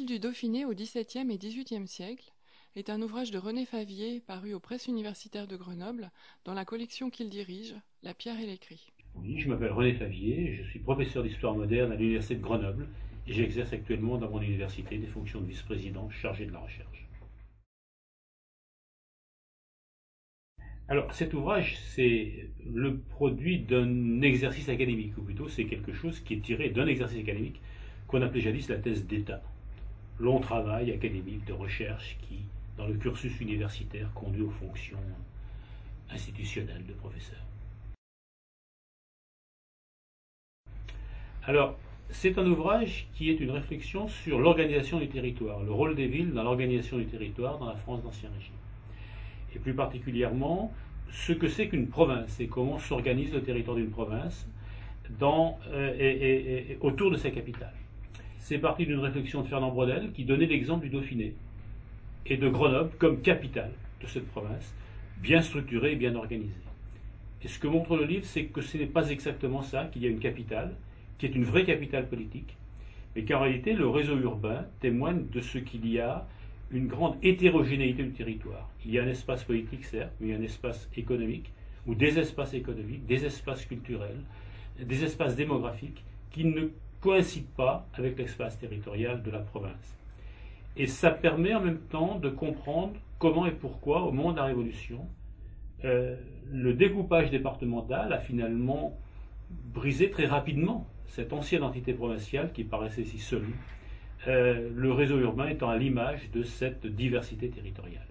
du Dauphiné au XVIIe et XVIIIe siècle est un ouvrage de René Favier paru aux Presses universitaires de Grenoble dans la collection qu'il dirige, La pierre et l'écrit. Oui, je m'appelle René Favier, je suis professeur d'histoire moderne à l'université de Grenoble et j'exerce actuellement dans mon université des fonctions de vice-président chargé de la recherche. Alors cet ouvrage, c'est le produit d'un exercice académique, ou plutôt c'est quelque chose qui est tiré d'un exercice académique qu'on appelait jadis la thèse d'État. Long travail académique de recherche qui, dans le cursus universitaire, conduit aux fonctions institutionnelles de professeur. Alors, c'est un ouvrage qui est une réflexion sur l'organisation du territoire, le rôle des villes dans l'organisation du territoire dans la France d'Ancien Régime. Et plus particulièrement, ce que c'est qu'une province et comment s'organise le territoire d'une province autour de sa capitale. C'est parti d'une réflexion de Fernand Braudel qui donnait l'exemple du Dauphiné et de Grenoble comme capitale de cette province, bien structurée et bien organisée. Et ce que montre le livre, c'est que ce n'est pas exactement ça, qu'il y a une capitale, qui est une vraie capitale politique, mais qu'en réalité, le réseau urbain témoigne de ce qu'il y a une grande hétérogénéité du territoire. Il y a un espace politique, certes, mais il y a un espace économique, ou des espaces économiques, des espaces culturels, des espaces démographiques qui ne coïncident pas avec l'espace territorial de la province. Et ça permet en même temps de comprendre comment et pourquoi, au moment de la Révolution, le découpage départemental a finalement brisé très rapidement cette ancienne entité provinciale qui paraissait si solide, le réseau urbain étant à l'image de cette diversité territoriale.